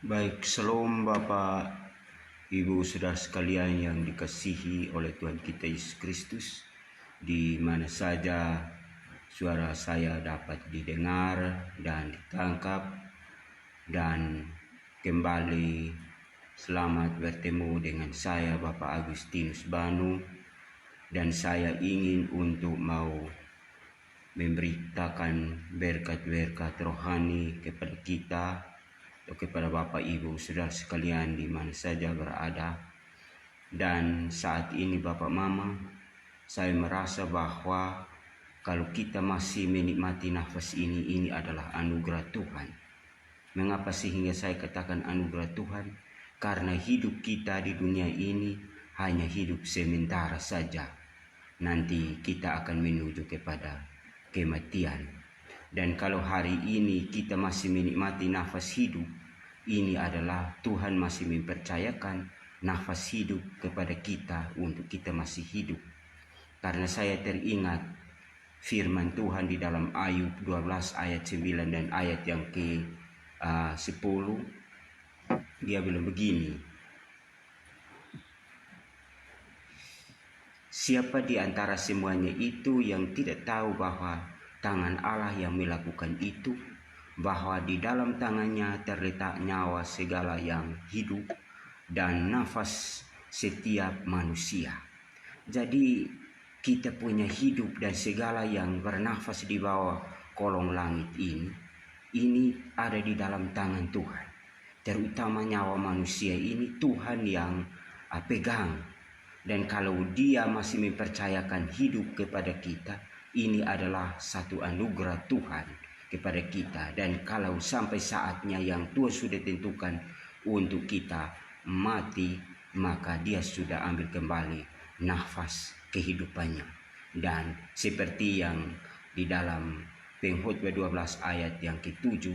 Baik, Shalom Bapak, Ibu, Saudara sekalian yang dikasihi oleh Tuhan kita Yesus Kristus, di mana saja suara saya dapat didengar dan ditangkap, dan kembali selamat bertemu dengan saya Bapak Agustinus Banu, dan saya ingin untuk mau memberitakan berkat-berkat rohani kepada kita, kepada Bapak Ibu Saudara sekalian di mana saja berada. Dan saat ini Bapak Mama, saya merasa bahwa kalau kita masih menikmati nafas ini adalah anugerah Tuhan. Mengapa sehingga saya katakan anugerah Tuhan? Karena hidup kita di dunia ini hanya hidup sementara saja. Nanti kita akan menuju kepada kematian. Dan kalau hari ini kita masih menikmati nafas hidup, ini adalah Tuhan masih mempercayakan nafas hidup kepada kita untuk kita masih hidup. Karena saya teringat firman Tuhan di dalam Ayub 12 ayat 9 dan ayat yang ke-10. Dia bilang begini, siapa di antara semuanya itu yang tidak tahu bahwa tangan Allah yang melakukan itu, bahwa di dalam tangannya terletak nyawa segala yang hidup dan nafas setiap manusia. Jadi kita punya hidup dan segala yang bernafas di bawah kolong langit ini ada di dalam tangan Tuhan. Terutama nyawa manusia ini Tuhan yang pegang. Dan kalau Dia masih mempercayakan hidup kepada kita, ini adalah satu anugerah Tuhan kepada kita. Dan kalau sampai saatnya yang Tuhan sudah tentukan untuk kita mati, maka Dia sudah ambil kembali nafas kehidupannya. Dan seperti yang di dalam Pengkhotbah 12 ayat yang ke-7,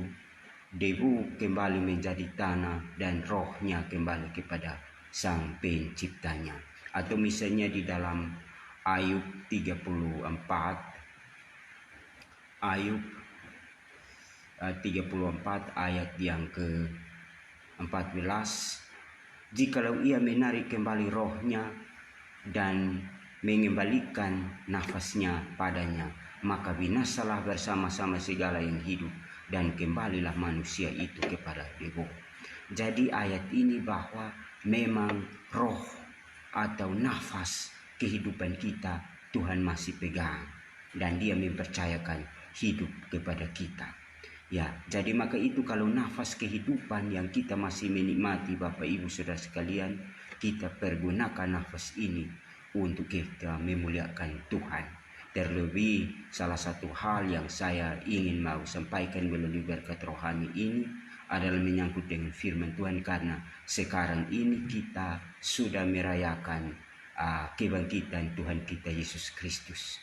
debu kembali menjadi tanah dan rohnya kembali kepada Sang Penciptanya. Atau misalnya di dalam Ayub 34 ayat yang ke-14, jikalau ia menarik kembali rohnya dan mengembalikan nafasnya padanya, maka binasalah bersama-sama segala yang hidup dan kembalilah manusia itu kepada debu. Jadi ayat ini bahwa memang roh atau nafas kehidupan kita Tuhan masih pegang dan Dia mempercayakan hidup kepada kita. Ya, jadi maka itu kalau nafas kehidupan yang kita masih menikmati Bapak Ibu Saudara sekalian, kita pergunakan nafas ini untuk kita memuliakan Tuhan. Terlebih salah satu hal yang saya ingin mau sampaikan melalui berkat rohani ini adalah menyangkut dengan firman Tuhan, karena sekarang ini kita sudah merayakan kebangkitan Tuhan kita Yesus Kristus.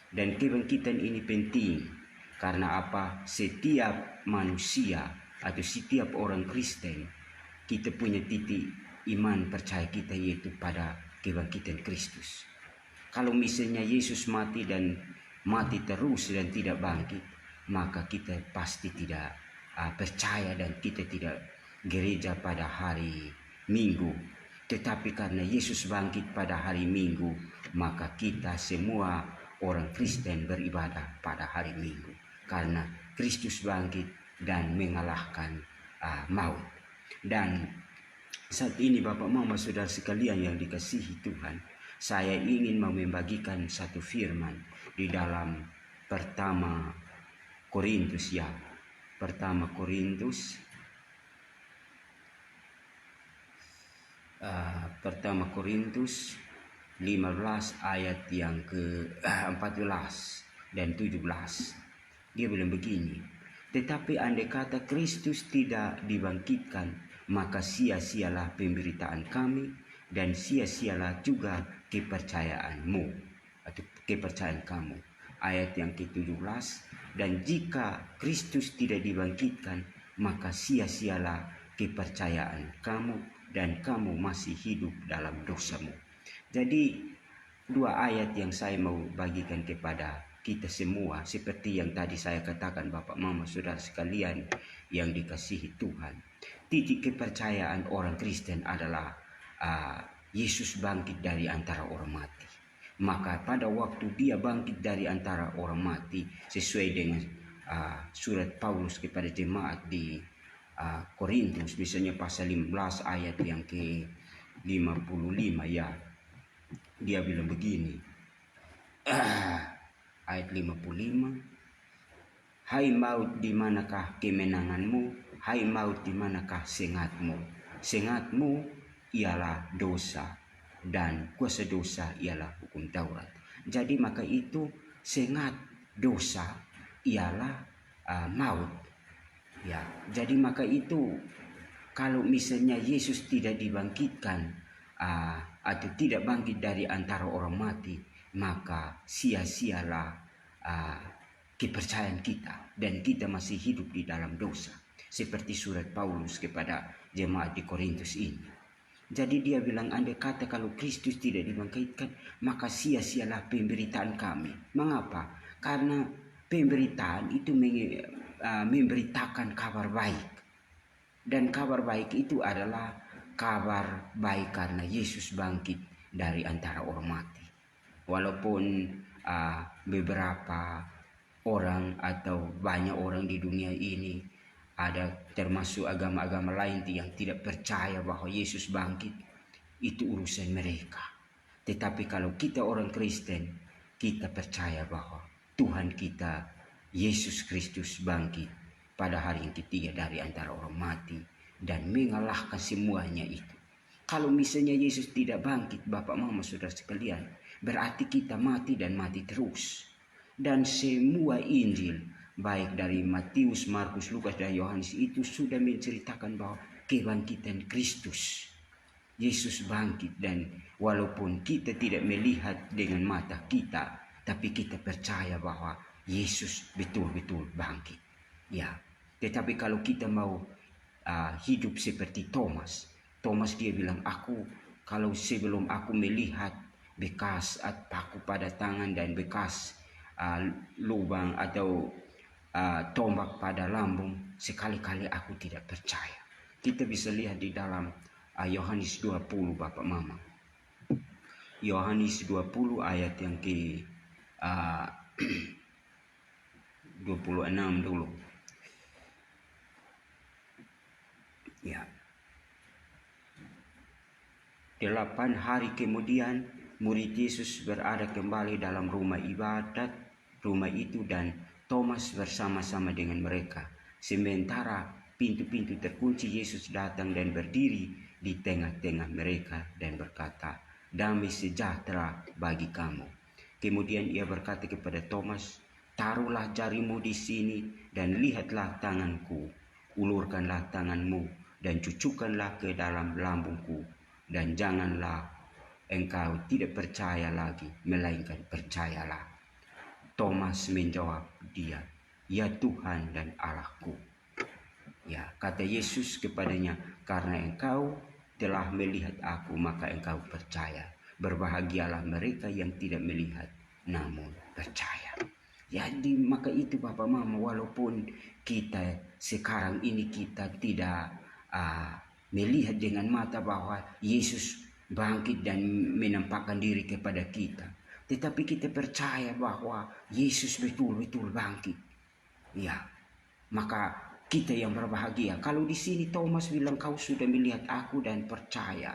Dan kebangkitan ini penting karena apa? Setiap manusia atau setiap orang Kristen, kita punya titik iman percaya kita yaitu pada kebangkitan Kristus. Kalau misalnya Yesus mati dan mati terus dan tidak bangkit, maka kita pasti tidak percaya dan kita tidak gereja pada hari Minggu. Tetapi karena Yesus bangkit pada hari Minggu, maka kita semua orang Kristen beribadah pada hari Minggu. Karena Kristus bangkit dan mengalahkan maut. Dan saat ini Bapak Mama Saudara sekalian yang dikasihi Tuhan, saya ingin membagikan satu firman di dalam Pertama Korintus 15 ayat yang ke-14 dan 17. Dia bilang begini, tetapi andai kata Kristus tidak dibangkitkan, maka sia-sialah pemberitaan kami dan sia-sialah juga kepercayaanmu atau kepercayaan kamu. Ayat yang ke-17, dan jika Kristus tidak dibangkitkan, maka sia-sialah kepercayaan kamu dan kamu masih hidup dalam dosamu. Jadi dua ayat yang saya mau bagikan kepada kita semua, seperti yang tadi saya katakan Bapak Mama Saudara sekalian yang dikasihi Tuhan. Titik kepercayaan orang Kristen adalah Yesus bangkit dari antara orang mati. Maka pada waktu dia bangkit dari antara orang mati, sesuai dengan surat Paulus kepada jemaat di Korintus, misalnya pasal 15 ayat yang ke-55 ya, dia bilang begini, ayat 55, hai maut, di manakah kemenanganmu? Hai maut, di manakah sengatmu? Sengatmu ialah dosa, dan kuasa dosa ialah hukum Taurat. Jadi maka itu sengat dosa ialah maut. Ya, jadi maka itu kalau misalnya Yesus tidak dibangkitkan atau tidak bangkit dari antara orang mati, maka sia-sialah kepercayaan kita, dan kita masih hidup di dalam dosa, seperti surat Paulus kepada jemaat di Korintus ini. Jadi dia bilang, andai kata kalau Kristus tidak dibangkitkan, maka sia-sialah pemberitaan kami. Mengapa? Karena pemberitaan itu memberitakan kabar baik, dan kabar baik itu adalah kabar baik karena Yesus bangkit dari antara orang mati. Walaupun beberapa orang atau banyak orang di dunia ini, ada termasuk agama-agama lain yang tidak percaya bahwa Yesus bangkit, itu urusan mereka. Tetapi kalau kita orang Kristen, kita percaya bahwa Tuhan kita Yesus Kristus bangkit pada hari yang ketiga dari antara orang mati dan mengalahkan semuanya itu. Kalau misalnya Yesus tidak bangkit, Bapak Mama Saudara sekalian, berarti kita mati dan mati terus. Dan semua Injil, baik dari Matius, Markus, Lukas, dan Yohanes itu sudah menceritakan bahwa kebangkitan Kristus. Yesus bangkit, dan walaupun kita tidak melihat dengan mata kita, tapi kita percaya bahwa Yesus betul-betul bangkit. Ya, tetapi kalau kita mau hidup seperti Thomas dia bilang, kalau sebelum aku melihat bekas paku pada tangan dan bekas lubang atau tombak pada lambung, sekali-kali aku tidak percaya. Kita bisa lihat di dalam Yohanes 20 Bapak Mama. Yohanes 20 ayat yang ke 26 dulu. Ya. 8 hari kemudian murid Yesus berada kembali dalam rumah ibadat, rumah itu, dan Thomas bersama-sama dengan mereka. Sementara pintu-pintu terkunci, Yesus datang dan berdiri di tengah-tengah mereka dan berkata, damai sejahtera bagi kamu. Kemudian ia berkata kepada Thomas, taruhlah jarimu di sini dan lihatlah tanganku, ulurkanlah tanganmu dan cucukkanlah ke dalam lambungku, dan janganlah engkau tidak percaya lagi, melainkan percayalah. Thomas menjawab dia, ya Tuhan dan Allahku. Ya, kata Yesus kepadanya, karena engkau telah melihat aku, maka engkau percaya. Berbahagialah mereka yang tidak melihat, namun percaya. Jadi maka itu Bapak Mama, walaupun kita sekarang ini kita tidak melihat dengan mata bahwa Yesus bangkit dan menampakkan diri kepada kita, tetapi kita percaya bahwa Yesus betul-betul bangkit. Ya, maka kita yang berbahagia. Kalau di sini Thomas bilang, kau sudah melihat aku dan percaya.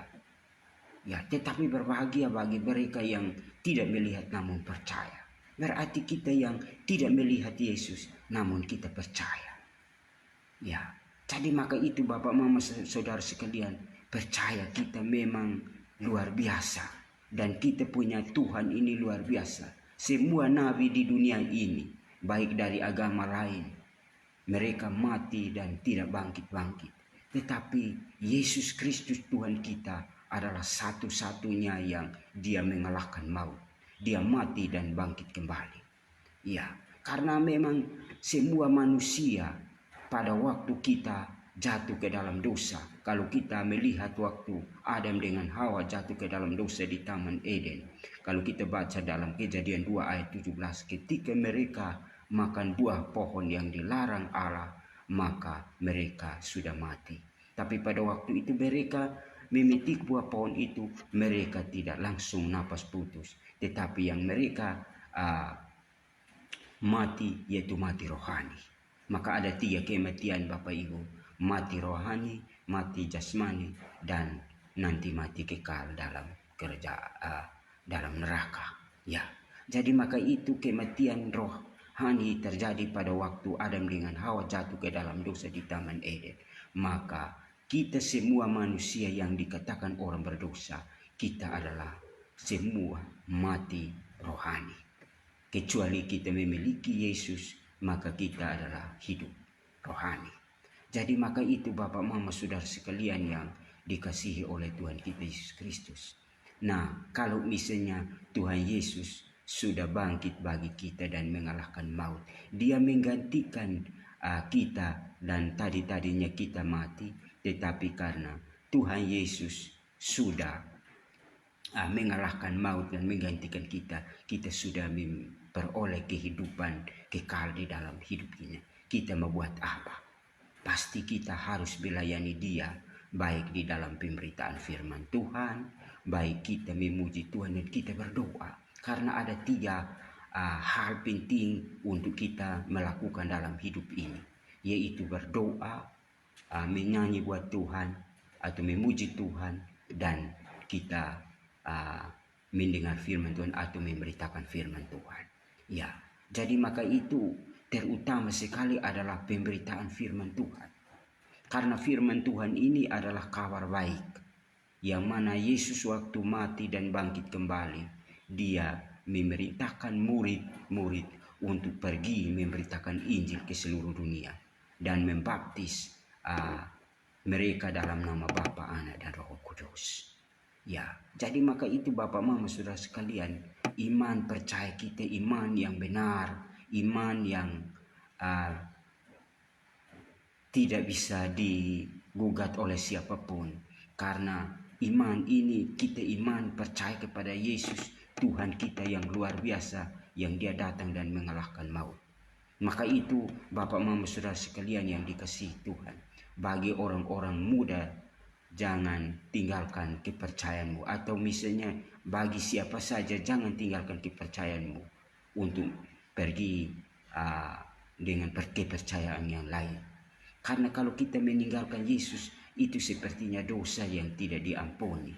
Ya, tetapi berbahagia bagi mereka yang tidak melihat namun percaya. Berarti kita yang tidak melihat Yesus namun kita percaya. Ya. Jadi maka itu Bapak Mama Saudara sekalian, percaya kita memang luar biasa, dan kita punya Tuhan ini luar biasa. Semua nabi di dunia ini, baik dari agama lain, mereka mati dan tidak bangkit-bangkit. Tetapi Yesus Kristus Tuhan kita adalah satu-satunya yang dia mengalahkan maut. Dia mati dan bangkit kembali. Ya, karena memang semua manusia pada waktu kita jatuh ke dalam dosa. Kalau kita melihat waktu Adam dengan Hawa jatuh ke dalam dosa di Taman Eden, kalau kita baca dalam Kejadian 2 ayat 17, ketika mereka makan buah pohon yang dilarang Allah, maka mereka sudah mati. Tapi pada waktu itu mereka memetik buah pohon itu, mereka tidak langsung napas putus, tetapi yang mereka mati yaitu mati rohani. Maka ada 3 kematian Bapak Ibu: mati rohani, mati jasmani, dan nanti mati kekal dalam dalam neraka. Ya, jadi maka itu kematian rohani terjadi pada waktu Adam dengan Hawa jatuh ke dalam dosa di Taman Eden. Maka kita semua manusia yang dikatakan orang berdosa, kita adalah semua mati rohani. Kecuali kita memiliki Yesus, maka kita adalah hidup rohani. Jadi maka itu Bapak Mama Saudara sekalian yang dikasihi oleh Tuhan kita Yesus Kristus. Nah, kalau misalnya Tuhan Yesus sudah bangkit bagi kita dan mengalahkan maut, Dia menggantikan kita, dan tadinya kita mati, tetapi karena Tuhan Yesus sudah mengalahkan maut dan menggantikan kita, kita sudah memperoleh kehidupan kekal di dalam hidup ini. Kita membuat apa? Pasti kita harus melayani Dia, baik di dalam pemberitaan firman Tuhan, baik kita memuji Tuhan dan kita berdoa. Karena ada 3 hal penting untuk kita melakukan dalam hidup ini, yaitu berdoa, menyanyi buat Tuhan atau memuji Tuhan, dan kita mendengar firman Tuhan atau memberitakan firman Tuhan. Ya, jadi maka itu terutama sekali adalah pemberitaan firman Tuhan. Karena firman Tuhan ini adalah kabar baik, yang mana Yesus waktu mati dan bangkit kembali, Dia memerintahkan murid-murid untuk pergi memberitakan Injil ke seluruh dunia dan membaptis mereka dalam nama Bapa, Anak, dan Roh Kudus. Ya, jadi maka itu Bapak Mama Saudara sekalian, iman percaya kita iman yang benar, iman yang tidak bisa digugat oleh siapapun. Karena iman ini, kita iman percaya kepada Yesus, Tuhan kita yang luar biasa, yang Dia datang dan mengalahkan maut. Maka itu Bapak Mama Saudara sekalian yang dikasihi Tuhan, bagi orang-orang muda, jangan tinggalkan kepercayaanmu, atau misalnya bagi siapa saja jangan tinggalkan kepercayaanmu untuk pergi dengan kepercayaan yang lain. Karena kalau kita meninggalkan Yesus, itu sepertinya dosa yang tidak diampuni.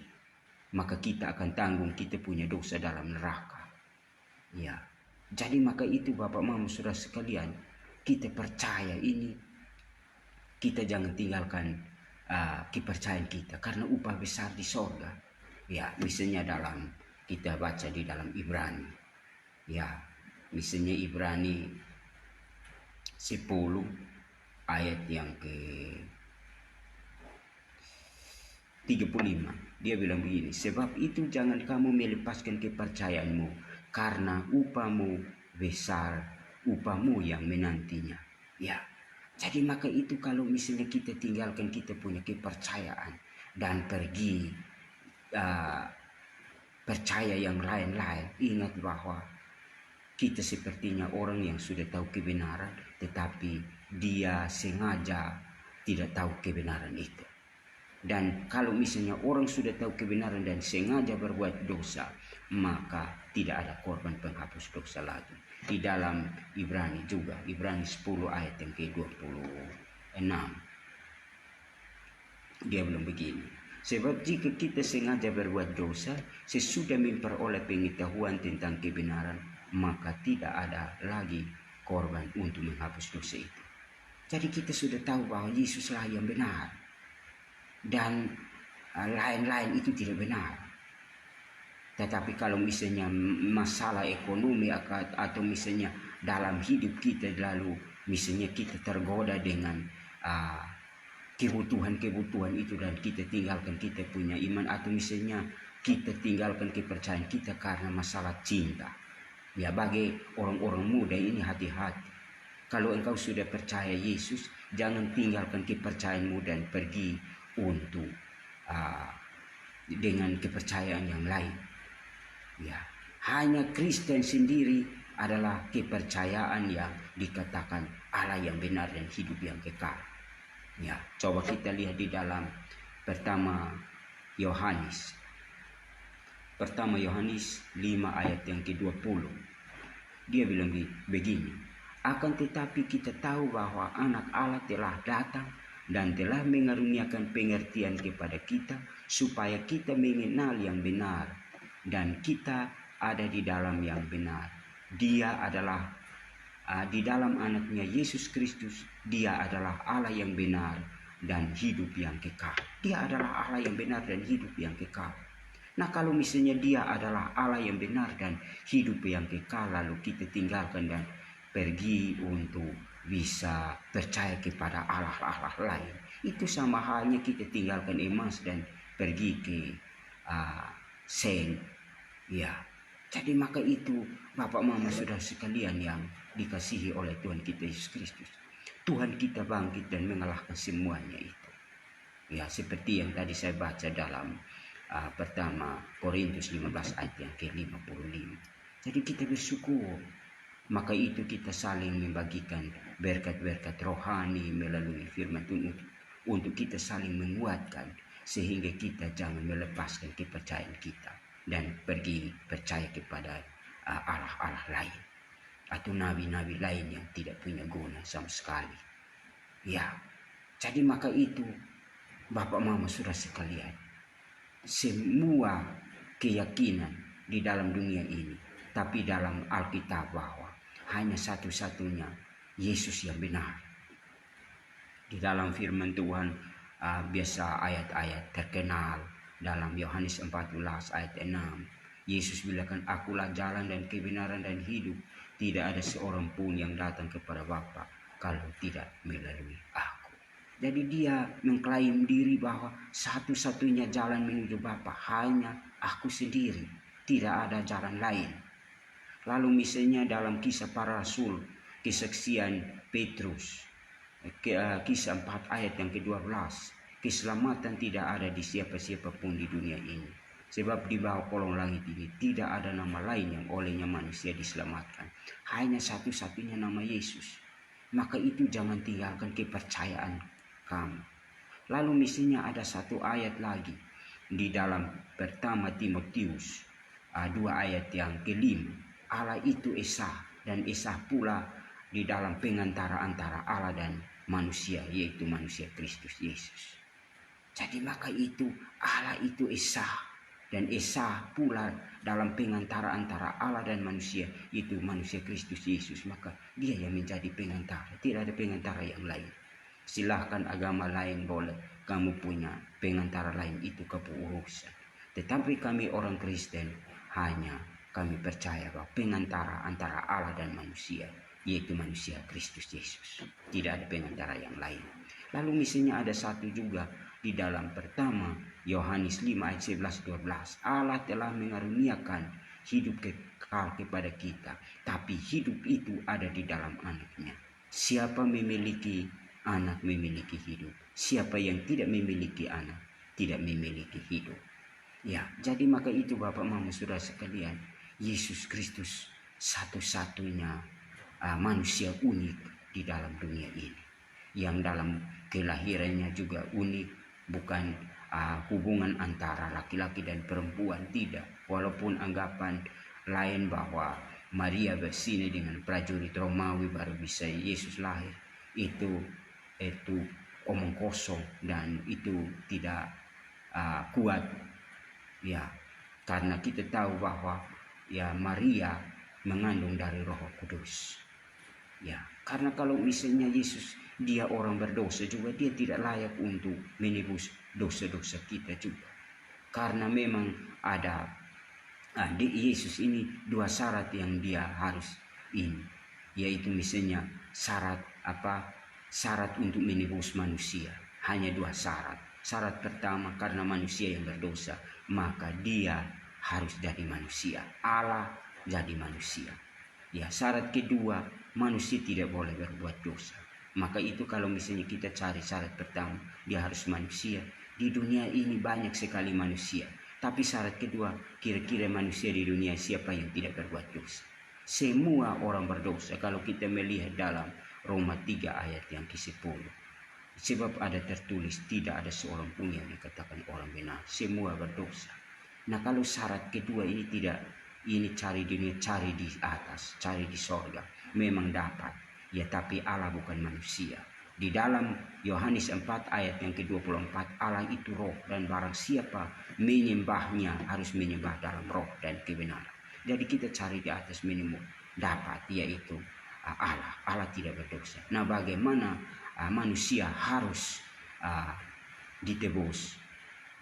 Maka kita akan tanggung kita punya dosa dalam neraka. Ya, jadi maka itu Bapak Mama Saudara sekalian, kita percaya ini, kita jangan tinggalkan kepercayaan kita, karena upah besar di sorga. Ya, misalnya dalam kita baca di dalam Ibrani, ya, misalnya Ibrani 10 ayat yang ke 35, dia bilang begini: sebab itu jangan kamu melepaskan kepercayaanmu, karena upahmu besar, upahmu yang menantinya. Ya, jadi maka itu kalau misalnya kita tinggalkan kita punya kepercayaan dan pergi percaya yang lain-lain, ingat bahwa kita sepertinya orang yang sudah tahu kebenaran, tetapi dia sengaja tidak tahu kebenaran itu. Dan kalau misalnya orang sudah tahu kebenaran dan sengaja berbuat dosa, maka tidak ada korban penghapus dosa lagi. Di dalam Ibrani juga, Ibrani 10 ayat yang ke-26, dia bilang begini: sebab jika kita sengaja berbuat dosa sesudah memperoleh pengetahuan tentang kebenaran, maka tidak ada lagi korban untuk menghapus dosa itu. Jadi kita sudah tahu bahwa Yesuslah yang benar, dan lain-lain itu tidak benar. Tetapi kalau misalnya masalah ekonomi atau misalnya dalam hidup kita, lalu misalnya kita tergoda dengan kebutuhan-kebutuhan itu dan kita tinggalkan kita punya iman, atau misalnya kita tinggalkan kepercayaan kita karena masalah cinta. Ya, bagi orang-orang muda ini hati-hati. Kalau engkau sudah percaya Yesus, Jangan tinggalkan kepercayaanmu dan pergi untuk dengan kepercayaan yang lain. Ya, hanya Kristen sendiri adalah kepercayaan yang dikatakan Allah yang benar dan hidup yang kekal. Ya, coba kita lihat di dalam pertama Yohanes 5 ayat yang ke-20. Dia bilang begini, akan tetapi kita tahu bahwa anak Allah telah datang dan telah mengaruniakan pengertian kepada kita supaya kita mengenal yang benar dan kita ada di dalam yang benar. Dia adalah di dalam anaknya Yesus Kristus, dia adalah Allah yang benar dan hidup yang kekal. Dia adalah Allah yang benar dan hidup yang kekal. Nah, kalau misalnya dia adalah Allah yang benar dan hidup yang kekal, lalu kita tinggalkan dan pergi untuk bisa percaya kepada Allah-Allah lain, itu sama halnya kita tinggalkan emas dan pergi ke sen. Ya, jadi maka itu Bapak Mama Saudara sekalian yang dikasihi oleh Tuhan kita Yesus Kristus. Tuhan kita bangkit dan mengalahkan semuanya itu. Ya, seperti yang tadi saya baca dalam pertama Korintus 15 ayat yang ke-55. Jadi kita bersyukur. Maka itu kita saling membagikan berkat-berkat rohani melalui firman Tuhan untuk kita saling menguatkan sehingga kita jangan melepaskan kepercayaan kita dan pergi percaya kepada Allah-Allah lain atau nabi-nabi lain yang tidak punya guna sama sekali. Ya, jadi maka itu Bapak Mama Saudara sekalian, semua keyakinan di dalam dunia ini, tapi dalam Alkitab bahwa hanya satu-satunya Yesus yang benar. Di dalam firman Tuhan biasa ayat-ayat terkenal dalam Yohanes 14 ayat 6. Yesus bilang, akulah jalan dan kebenaran dan hidup. Tidak ada seorang pun yang datang kepada Bapa kalau tidak melalui aku. Jadi dia mengklaim diri bahwa satu-satunya jalan menuju Bapa hanya aku sendiri. Tidak ada jalan lain. Lalu misalnya dalam kisah para rasul, kesaksian Petrus, kisah 4 ayat yang ke-12, keselamatan tidak ada di siapa-siapa pun di dunia ini. Sebab di bawah kolong langit ini tidak ada nama lain yang olehnya manusia diselamatkan. Hanya satu-satunya nama Yesus. Maka itu jangan tinggalkan kepercayaan kamu. Lalu misalnya ada satu ayat lagi di dalam pertama Timotius 2 ayat yang ke-5. Allah itu Esa dan Esa pula di dalam pengantara antara Allah dan manusia, yaitu manusia Kristus Yesus. Jadi maka itu Allah itu Esa dan Esa pula dalam pengantara antara Allah dan manusia, itu manusia Kristus Yesus. Maka dia yang menjadi pengantara, tidak ada pengantara yang lain. Silahkan agama lain boleh kamu punya pengantara lain, itu kepurusan. Tetapi kami orang Kristen hanya kami percaya bahwa pengantara antara Allah dan manusia, yaitu manusia Kristus Yesus. Tidak ada pengantara yang lain. Lalu misalnya ada satu juga di dalam pertama Yohanes 5 ayat 11-12. Allah telah mengaruniakan hidup kekal kepada kita, tapi hidup itu ada di dalam anaknya. Siapa memiliki anak memiliki hidup. Siapa yang tidak memiliki anak tidak memiliki hidup. Ya, jadi maka itu Bapak Mama Saudara sekalian, Yesus Kristus satu-satunya manusia unik di dalam dunia ini. Yang dalam kelahirannya juga unik, bukan hubungan antara laki-laki dan perempuan, tidak. Walaupun anggapan lain bahwa Maria bersina dengan prajurit Romawi baru bisa Yesus lahir, itu omong kosong dan itu tidak kuat. Ya, karena kita tahu bahwa ya Maria mengandung dari Roh Kudus. Ya, karena kalau misalnya Yesus dia orang berdosa juga, dia tidak layak untuk menebus dosa-dosa kita juga. Karena memang ada di Yesus ini dua syarat yang dia harus ini, yaitu misalnya syarat untuk menebus manusia. Hanya dua syarat. Syarat pertama, karena manusia yang berdosa, maka dia harus jadi manusia. Allah jadi manusia. Ya, syarat kedua, manusia tidak boleh berbuat dosa. Maka itu kalau misalnya kita cari syarat pertama, dia harus manusia. Di dunia ini banyak sekali manusia. Tapi syarat kedua, kira-kira manusia di dunia siapa yang tidak berbuat dosa? Semua orang berdosa kalau kita melihat dalam Roma 3 ayat yang ke-10. Sebab ada tertulis, tidak ada seorang pun yang dikatakan orang benar. Semua berdosa. Nah kalau syarat kedua ini tidak, ini cari dunia, cari di atas, cari di sorga. Memang dapat. Ya tapi Allah bukan manusia. Di dalam Yohanes 4 ayat yang ke-24, Allah itu roh dan barang siapa menyembahnya harus menyembah dalam roh dan kebenaran. Jadi kita cari di atas minimum dapat, yaitu Allah. Allah tidak berdosa. Nah bagaimana manusia harus ditebus?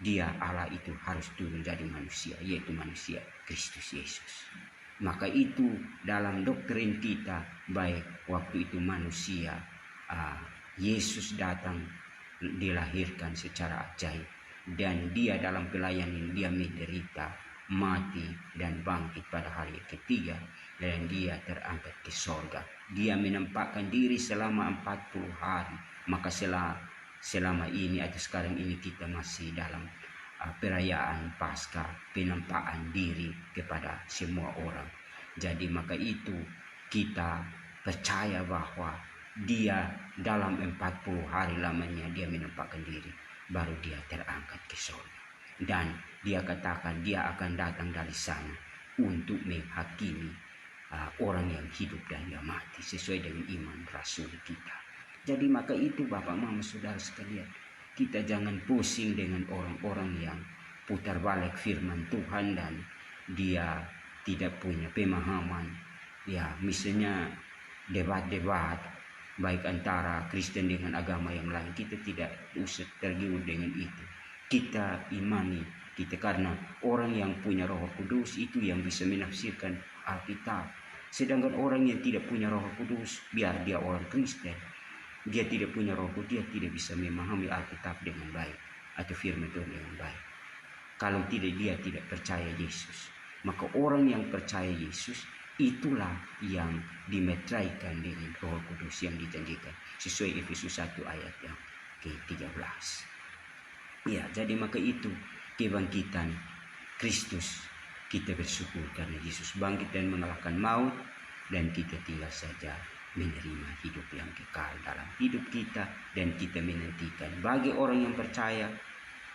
Dia Allah itu harus turun jadi manusia, yaitu manusia Kristus Yesus. Maka itu dalam doktrin kita, baik waktu itu manusia Yesus datang dilahirkan secara ajaib, dan dia dalam pelayanan dia menderita, mati dan bangkit pada hari ketiga, dan dia terangkat ke sorga. Dia menampakkan diri selama 40 hari. Maka selama ini atau sekarang ini kita masih dalam perayaan Paskah, penampakan diri kepada semua orang. Jadi maka itu kita percaya bahwa dia dalam 40 hari lamanya dia menampakkan diri, baru dia terangkat ke surga. Dan dia katakan dia akan datang dari sana untuk menghakimi orang yang hidup dan yang mati sesuai dengan iman rasul kita. Jadi maka itu Bapak Mama Saudara sekalian, kita jangan pusing dengan orang-orang yang putar balik firman Tuhan dan dia tidak punya pemahaman. Ya misalnya debat-debat baik antara Kristen dengan agama yang lain, kita tidak usah tergiur dengan itu. Kita imani kita, karena orang yang punya Roh Kudus itu yang bisa menafsirkan Alkitab. Sedangkan orang yang tidak punya Roh Kudus, biar dia orang Kristen, dia tidak punya Roh Kudus, dia tidak bisa memahami Alkitab dengan baik atau firman Tuhan dengan baik. Kalau tidak, dia tidak percaya Yesus. Maka orang yang percaya Yesus, itulah yang dimetraikan dengan Roh Kudus yang dijanjikan sesuai Efesus 1 ayat yang ke-13. Ya, jadi maka itu kebangkitan Kristus. Kita bersyukur karena Yesus bangkit dan mengalahkan maut, dan kita tinggal saja menerima hidup yang kekal dalam hidup kita, dan kita menantikan. Bagi orang yang percaya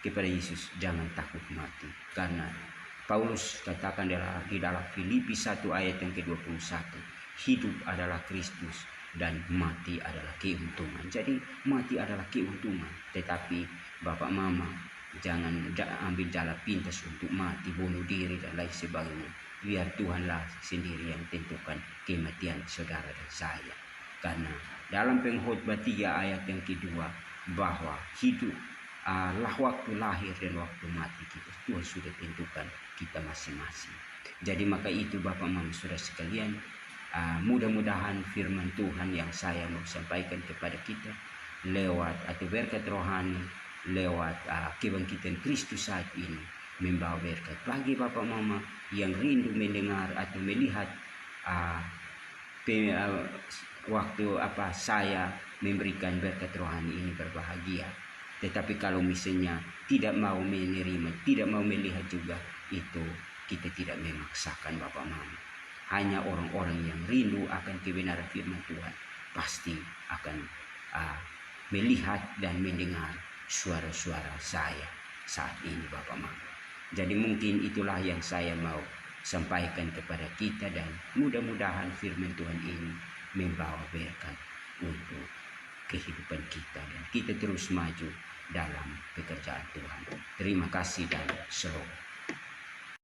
kepada Yesus, jangan takut mati, karena Paulus katakan di dalam Filipi 1 ayat yang ke-21, hidup adalah Kristus dan mati adalah keuntungan. Jadi mati adalah keuntungan, tetapi Bapak Mama jangan ambil jalan pintas untuk mati, bunuh diri dan lain sebagainya. Biar Tuhanlah sendiri yang tentukan kematian saudara dan saya. Karena dalam Pengkhotbah 3 ayat yang kedua, bahwa hidup lah waktu lahir dan waktu mati kita, Tuhan sudah tentukan kita masing-masing. Jadi maka itu Bapak Mama Saudara sekalian, mudah-mudahan firman Tuhan yang saya mau sampaikan kepada kita lewat atau berkat rohani lewat kebangkitan Kristus saat ini membawa berkat bagi Bapak Mama yang rindu mendengar atau melihat waktu saya memberikan berkat rohani ini berbahagia. Tetapi kalau misalnya tidak mau menerima, tidak mau melihat juga, itu kita tidak memaksakan Bapak Mama. Hanya orang-orang yang rindu akan kebenaran firman Tuhan pasti akan melihat dan mendengar suara-suara saya saat ini Bapak Mama. Jadi mungkin itulah yang saya mau sampaikan kepada kita, dan mudah-mudahan firman Tuhan ini membawa berkat untuk kehidupan kita, dan kita terus maju dalam pekerjaan Tuhan. Terima kasih dan shalom.